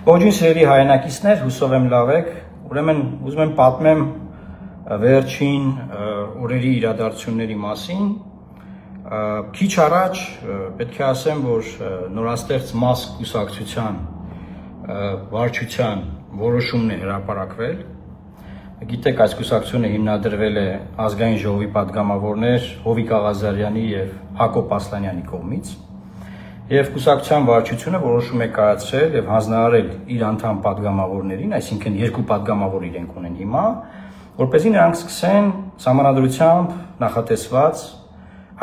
Ողջույն սիրելի հայրենակիցներ, հուսով եմ լավ եք։ Ուրեմն ուզում եմ պատմեմ վերջին օրերի իրադարձությունների մասին։ Քիչ առաջ պետք է ասեմ, որ նորաստեղծ ՄԱՍ կուսակցության վարչության որոշումն է հրապարակվել։ Գիտեք, այս կուսակցությունը հիմնադրվել է ազգային ժողովի պատգամավորներ Հովիկ Աղազարյանի եւ Հակոբ Ասլանյանի կողմից։ Եվ կուսակցության վարչությունը որոշում է կայացրել եւ հանձնարարել իր անդամ պատգամավորներին, այսինքն երկու պատգամավոր իրենք ունեն հիմա, որպեսզի նրանք սկսեն համանadrությամբ նախատեսված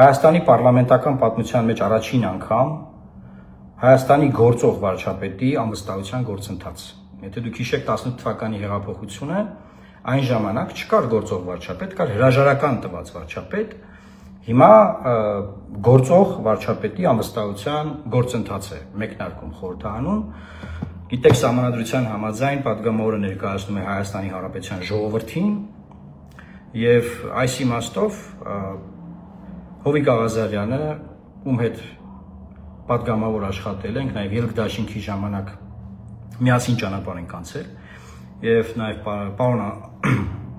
Հայաստանի պարլամենտական պատմության մեջ առաջին անգամ Հայաստանի գործող վարչապետի անվստահության գործընթաց։ Եթե դուք հիշեք 18 թվականի հեղափոխությունը, այն ժամանակ չկար գործող վարչապետ, կար հրաժարական տված վարչապետ։ Հիմա գործող վարչապետի անվստահության գործընթաց է մեկնարկում խորհրդարանում։ Գիտեք, համանadrության համաձայն պատգամավորը ներկայացնում է Հայաստանի Հանրապետության ժողովրդին եւ այս իմաստով Հովիկ Աղազարյանը, ում հետ պատգամավոր աշխատել ենք, նաեւ ելք դաշինքի ժամանակ միասին ճանապարհ ենք անցել եւ նաեւ պարոն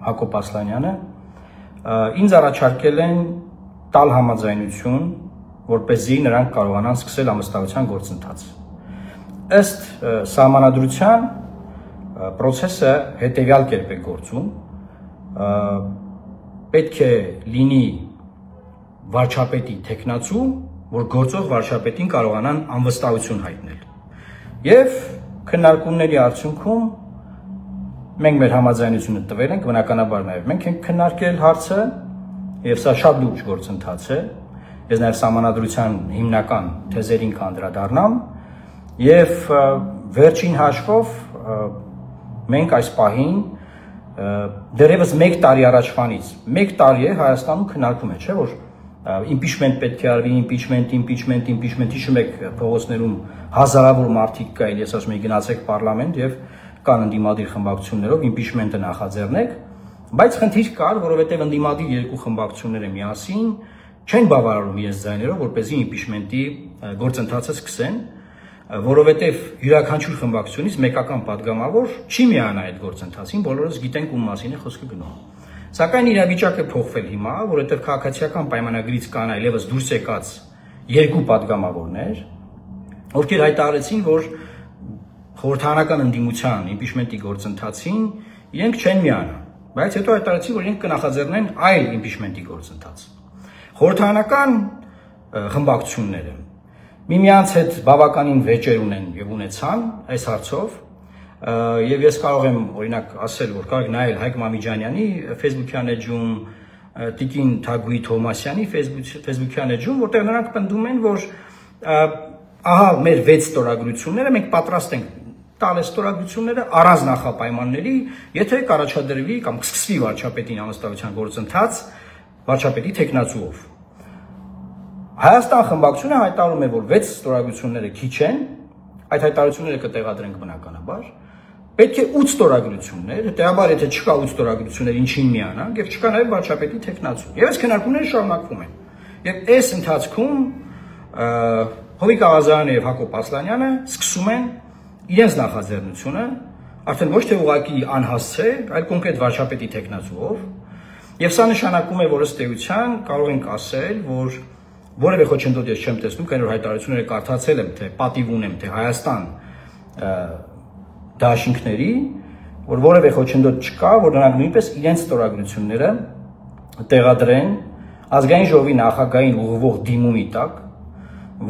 Հակոբ Ասլանյանը ինձ առաջարկել են տալ համաձայնություն, որպեսզի նրանք կարողանան սկսել անվստահության գործընթաց։ Ըստ համանadrության process-ը հետեւյալ կերպ է գործում։ Պետք է լինի վարչապետի տեխնացու, որ գործող վարչապետին կարողանան անվստահություն հայտնել։ Եվ քննարկումների արդյունքում մենք մեր համաձայնությունը տվել ենք, բնականաբար նաև մենք ենք քննարկել հարցը, եւ սա շատ լուրջ գործընթաց է։ Ես նաև համանadrության հիմնական թեզերին կանդրադառնամ եւ վերջին հաշվով մենք այս պահին դեռևս 1 տարի առաջվանից 1 տարի է Հայաստանում քննարկում է, չէ՞ որ impeachment պետք է արվի, impeachment, հիշում եք փողոցներում հազարավոր մարդիկ կային, ես ասում եմ գնացեք պարլամենտ եւ կան ընդդիմադիր խմբակցություններով impeachment-ը նախաձեռնեք, բայց խնդիր կար, որովհետեւ ընդդիմադիր երկու խմբակցությունները միասին չեն բավարարում իրենց ձայներով, որպեսզի impeachment-ի գործընթացը սկսեն, որովհետեւ յուրաքանչյուր խմբակցությունից մեկական падգամավոր չի միանա այդ գործընթացին, բոլորս գիտենք ում մասին է խոսքը գնում։ Սակայն իրավիճակը փոխվել հիմա, որովհետեւ քաղաքացիական պայմանագրից կան այլևս դուրս եկած երկու падգամավորներ, ովքեր հայտարարեցին, որ խորհրդարանական ընդդիմության impeachment-ի գործընթացին իրենք չեն միանա, բայց հետո հայտարարեցին, որ իրենք կնախաձեռնեն այլ impeachment-ի գործընթաց։ Խորհրդարանական խմբակցությունները միմյանց հետ բավականին վեճեր ունեն եւ ունեցան այս հարցով, եւ ես կարող եմ օրինակ ասել, որ կարող եք նայել Հայկ Մամիջանյանի Facebook-յան էջում, Տիկին Թագուհի Թոմասյանի Facebook-յան էջում, որտեղ նրանք պնդում են, որ ահա մեր 6 ստորագրությունները մենք պատրաստ ենք տալ այս ստորագրությունները առանց նախապայմանների, եթե կառաջադրվի կամ կսկսվի վարչապետին անվստահության գործընթաց վարչապետի տեխնացուով։ Հայաստան խմբակցությունը հայտարարում է, որ 6 ստորագրությունները քիչ են, այդ հայտարարությունները կտեղադրենք բնականաբար, պետք է 8 ստորագրություններ, հետեւաբար եթե չկա 8 ստորագրություններ, ինչին միանանք, եւ չկա նաեւ վարչապետի տեխնացու։ Եվ այս քննարկումները շարունակվում են։ Եվ այս ընթացքում Հովիկ Աղազարյանը եւ Հակոբ Ասլանյանը սկսում են իրենց նախաձեռնությունը, արդեն ոչ թե ուղղակի անհասցե, այլ կոնկրետ վարչապետի տեխնացուով, եւ սա նշանակում է, որ ըստ էության կարող ենք ասել, որ որևէ խոչընդոտ ես չեմ տեսնում, քանի որ հայտարարությունները կարդացել եմ, թե պատիվ ունեմ, թե Հայաստան դաշինքների, որ որևէ խոչընդոտ չկա, որ նրանք նույնպես իրենց ստորագրությունները տեղադրեն ազգային ժողովի նախագահային ուղղվող դիմումի տակ,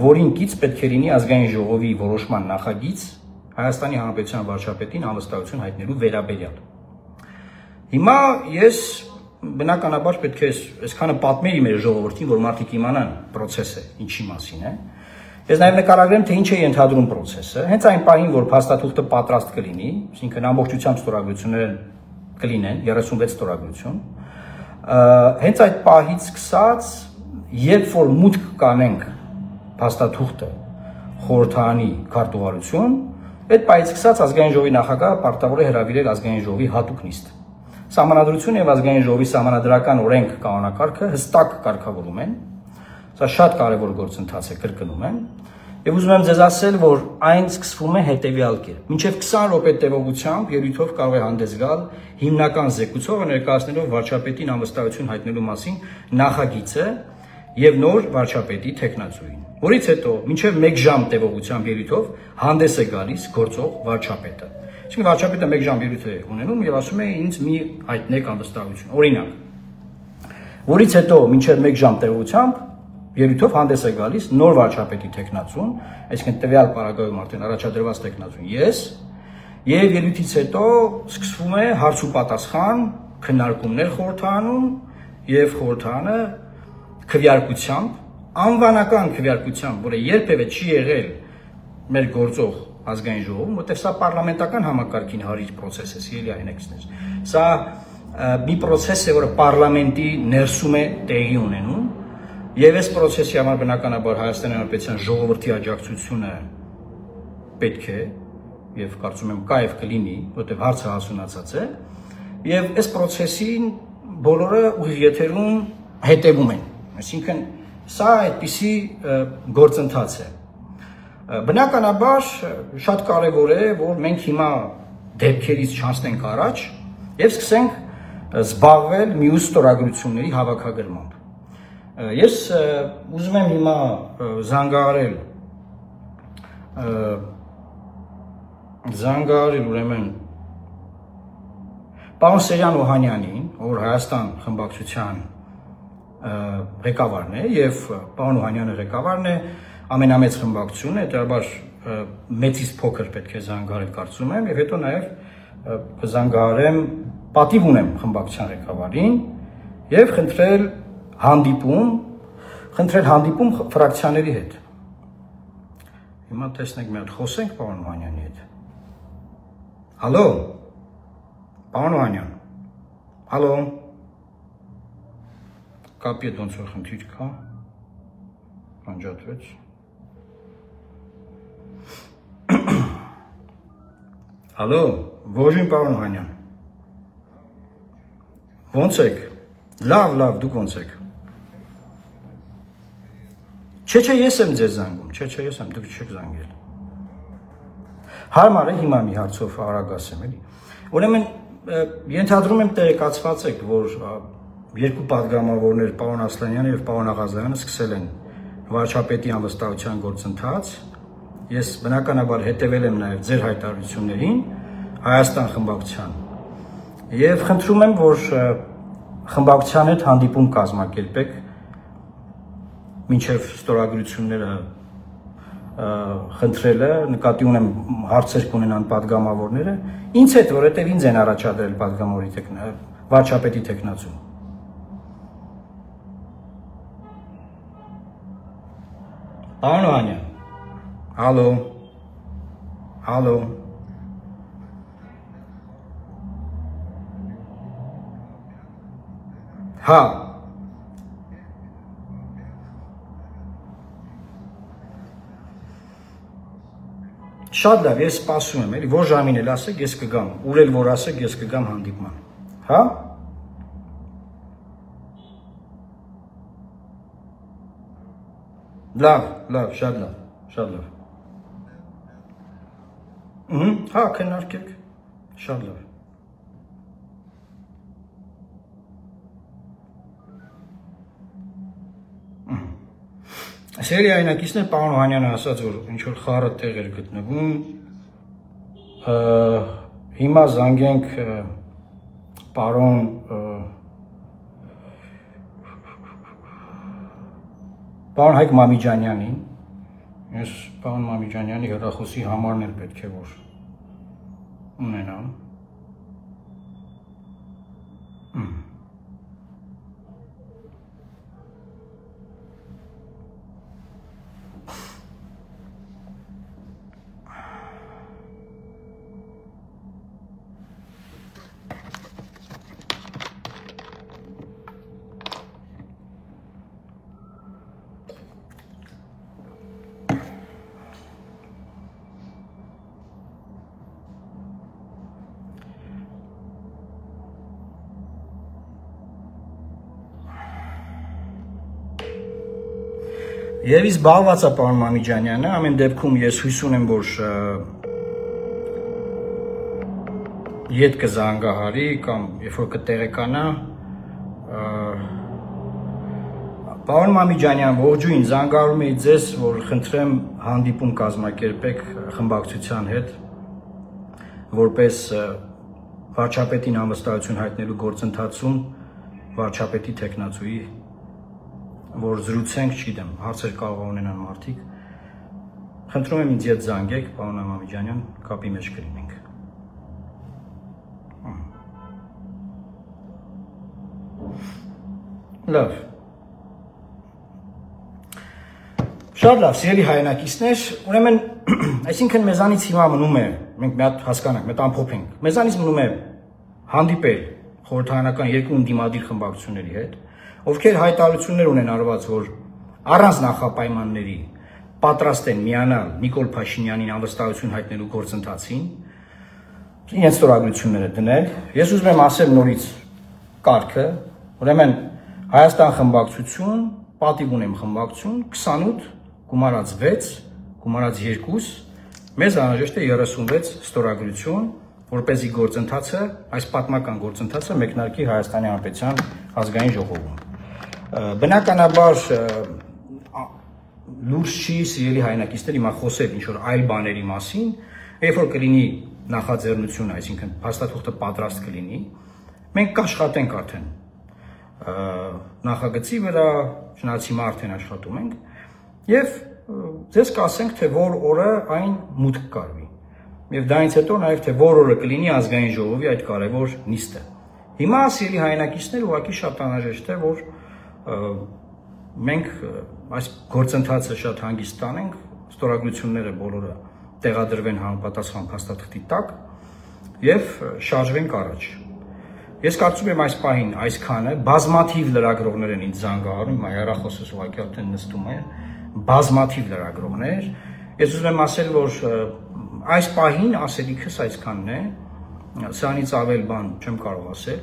որին կից պետք է լինի ազգային ժողովի որոշման նախագիծ Հայաստանի Հանրապետության վարչապետին անվստահություն հայտնելու վերաբերյալ։ Հիմա ես բնականաբար պետք է այսքանը պատմեի մեր ժողովրդին, որ մարդիկ իմանան process-ը ինչի մասին է։ Ես նաև նկարագրեմ, թե ինչ է ենթադրում process-ը։ Հենց այն պահին, որ փաստաթուղթը պատրաստ կլինի, այսինքն ամբողջությամբ ստորագրությունները կլինեն 36 ստորագրություն, հենց այդ պահից սկսած, երբ որ մուտք կանենք փաստաթուղթը խորհրդարանի քարտուղարություն, այդ պահից սկսած ազգային ժողովի նախագահը պարտավոր է հրավիրել ազգային ժողովի հատուկ նիստ։ Համանadrությունը եւ ազգային ժողովի համանadrական օրենք կանոնակարգը հստակ կարգավորում են։ Սա շատ կարևոր գործընթաց է, կրկնում եմ։ Եվ ուզում եմ ձեզ ասել, որ այն սկսվում է հետևյալ կերպ։ Մինչև 20 րոպե տևողությամբ ելույթով կարող է հանդես գալ հիմնական զեկուցողը ներկայացնելով վարչապետին անվստահություն հայտնելու մասին նախագիծը եւ նոր վարչապետի թեկնածուին։ Որից հետո մինչև 1 ժամ տևողությամբ ելույթով հանդես է գալիս գործող վարչապետը։ Այսինքն վարչապետը 1 ժամ ելույթ է ունենում եւ ասում է ինձ մի հայտնեք անվստահություն։ Օրինակ, որից հետո մինչև 1 ժամ տևողությամբ ելույթով հանդես է գալիս նոր վարչապետի թեկնածուն, այսինքն տվյալ պարագայում արդեն առաջադրված թեկնածուն ես, եւ ելույթից հետո սկսվում է հարց ու պատասխան, քննարկումներ խորհրդարանում եւ խորհրդարանը քվեարկությամբ, անվանական քվեարկությամբ, որը երբևէ չի եղել մեր գործող ազգային ժողովում, որտեղ սա պարլամենտական համակարգին հարիր process է, սիրելի հայրենակիցներ։ Սա մի process է, որը պարլամենտի ներսում է տեղի ունենում, եւ այս process-ի համար բնականաբար Հայաստանի Հանրապետության ժողովրդի աջակցությունը պետք է եւ կարծում եմ կայև կլինի, որտեղ հարցը հասունացած է, եւ այս process-ին բոլորը ուղիղ եթերում հետևում են։ Այսինքն սա այդպիսի գործընթաց է։ Բնականաբար շատ կարևոր է, որ մենք հիմա դեպքերից չանցնենք առաջ եւ սկսենք զբաղվել մյուս ստորագրությունների հավաքագրմամբ։ Ես ուզում եմ հիմա զանգահարել ուրեմն պարոն Սերյան Օհանյանին, որ Հայաստան խմբակցության ղեկավարն է եւ պարոն Օհանյանը ղեկավարն է ամենամեծ խմբակցությունը, հետեւաբար մեծից փոքր պետք է զանգահարել կարծում եմ եւ հետո նաեւ կզանգահարեմ պատիվ ունեմ խմբակցության ղեկավարին եւ խնդրել հանդիպում ֆրակցիաների հետ։ Հիմա տեսնենք մի հատ խոսենք պարոն Օհանյանի հետ։ Հալո։ Պարոն Օհանյան։ Հալո։ Կապի հետ ոնց որ խնդիր կա։ Անջատվեց։ Հալո, ողջույն պարոն Օհանյան։ Ոնց եք։ Լավ, դուք ոնց եք։ Չէ, ես եմ ձեզ զանգում, չէ, ես եմ, դուք չեք զանգել։ Հարմար է, հիմա մի հարցով արագ ասեմ, էլի։ Ուրեմն ենթադրում եմ տեղեկացված եք, որ երկու падգամավորներ, պարոն Ասլանյանը եւ պարոն Աղազարյանը սկսել են վարչապետի անվստահության գործընթաց։ Ես բնականաբար հետևել եմ նաեւ ձեր հայտարարություններին Հայաստան խմբակցության։ Եվ խնդրում եմ, որ խմբակցության հետ հանդիպում կազմակերպեք մինչև ստորագրությունները խնդրելը, նկատի ունեմ հարցեր կունենան падգամավորները, ինձ հետ, որովհետև ինձ են առաջադրել падգամավորի վարչապետի թեկնածու։ Պարոն Օհանյան, հալո, հա, շատ լավ, ես սպասում եմ, էլի, որ ժամին էլ ասեք, ես կգամ, ուր էլ որ ասեք, ես կգամ հանդիպման, հա? Լավ, շատ լավ։ Հա, քննարկեք, շատ լավ։ Սերի այնակիցներ պարոն Օհանյանը ասաց, որ ինչ-որ խառը տեղ էր գտնվում, հիմա զանգենք պարոն Հայկ Մամիջանյանին, ես պարոն Մամիջանյանի հեռախոսի համարն էլ պետք է որ ունենամ։ Եվ իսկ զբաղված է պարոն Մամիջանյանը, ամեն դեպքում ես հույս ունեմ, որ ետ կզանգահարի կամ երբ որ կտեղեկանա, պարոն Մամիջանյան, ողջույն, զանգահարում էի ձեզ, որ խնդրեմ հանդիպում կազմակերպեք խմբակցության հետ, որպես վարչապետին անվստահություն հայտնելու գործընթացում վարչապետի թեկնածուի, որ զրուցենք, չգիտեմ, հարցեր կարող ունենան մարդիկ, խնդրում եմ ինձ հետ զանգեք, պարոն Մամիջանյան, կապի մեջ կլինենք։ Լավ։ Շատ լավ, սիրելի հայրենակիցներ, ուրեմն, այսինքն մեզանից հիմա մնում է, մենք մի հատ հասկանանք, մենք ամփոփենք, մեզանից մնում է հանդիպել խորհրդարանական երկու ընդդիմադիր խմբակցությունների հետ, ովքեր հայտարարություններ ունեն արված, որ առանց նախապայմանների պատրաստ են միանալ Նիկոլ Փաշինյանին անվստահություն հայտնելու գործընթացին, իրենց ստորագրությունները դնել։ Ես ուզում եմ ասել նորից կարգը, ուրեմն Հայաստան խմբակցություն, պատիվ ունեմ խմբակցություն, 28 գումարած 6, գումարած 2, մեզ անհրաժեշտ է 36 ստորագրություն, որպեսզի գործընթացը, այս պատմական գործընթացը մեկնարկի Հայաստանի Հանրապետության ազգային ժողովում։ Բնականաբար լուրջ չի սիրելի հայրենակիցներ հիմա խոսել ինչ-որ այլ բաների մասին, երբ որ կլինի նախաձեռնությունը, այսինքն փաստաթուղթը պատրաստ կլինի, մենք կաշխատենք արդեն նախագծի վրա, չնայած հիմա արդեն աշխատում ենք, եւ ձեզ կասենք, թե որ օրը այն մուտք կարվի։ Եվ դրանից հետո նաև թե որ օրը կլինի ազգային ժողովի այդ կարևոր նիստը։ Հիմա սիրելի հայրենակիցներ ուղղակի շատ անհրաժեշտ է, որ մենք այս գործընթացը շատ հանգիստ տանենք, ստորագրությունները բոլորը տեղադրվեն համապատասխան փաստաթղթի տակ եւ շարժվենք առաջ։ Ես կարծում եմ այս պահին այսքանը, բազմաթիվ լրագրողներ են ինձ զանգահարում, հիմա հեռախոսս ուղղակի արդեն նստում է, բազմաթիվ լրագրողներ։ Ես ուզում եմ ասել, որ այս պահին ասելիքս այսքանն է, սրանից ավել բան չեմ կարող ասել,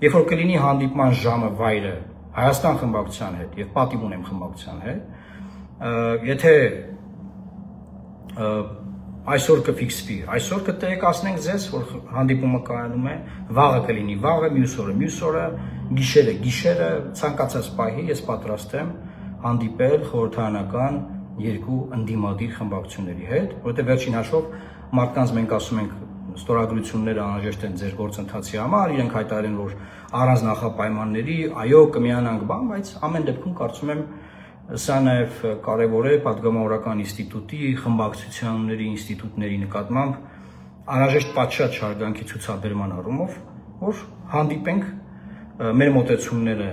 երբ որ կլինի հանդիպման ժամը, վայրը Հայաստան խմբակցության հետ եւ պատիվ ունեմ խմբակցության հետ, եթե այսօր կֆիքսվի, այսօր կտեղեկացնենք ձեզ, որ հանդիպումը կայանում է, վաղը կլինի վաղը, մյուս օրը, գիշերը, ցանկացած պահի ես պատրաստ եմ հանդիպել խորհրդարանական երկու ընդդիմադիր խմբակցությունների հետ, որովհետև վերջին հաշվով մարդկանց մենք ասում ենք ստորագրությունները անհրաժեշտ են ձեր գործընթացի համար, իրենք հայտարարեն, որ առանց նախապայմանների, այո, կմիանանք բան, բայց ամեն դեպքում կարծում եմ սա նաև կարևոր է պատգամավորական ինստիտուտի, խմբակցությունների ինստիտուտների նկատմամբ անհրաժեշտ պատշաճ հարգանքի ցուցաբերման առումով, որ հանդիպենք մեր մոտեցումները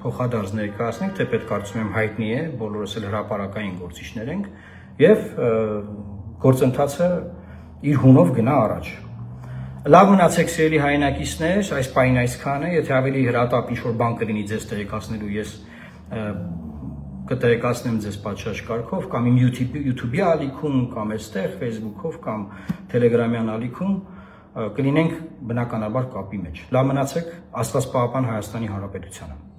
փոխադարձ ներկայացնենք, թեպետ կարծում եմ հայտնի է, բոլորս էլ հրապարակային գործիչներ ենք եւ գործընթացը իր հունով գնա առաջ։ Լավ մնացեք սիրելի հայրենակիցներ, այս պահին այսքանը, եթե ավելի հրատապ ինչ-որ բան կլինի ձեզ տեղեկացնելու, ես կտեղեկացնեմ ձեզ պատշաճ կարգով, կամ իմ YouTube-ի ալիքում, կամ այստեղ Facebook-ով, կամ Telegram-յան ալիքում կլինենք բնականաբար կապի մեջ։ Լավ մնացեք, Աստված պահապան Հայաստանի Հանրապետությանը։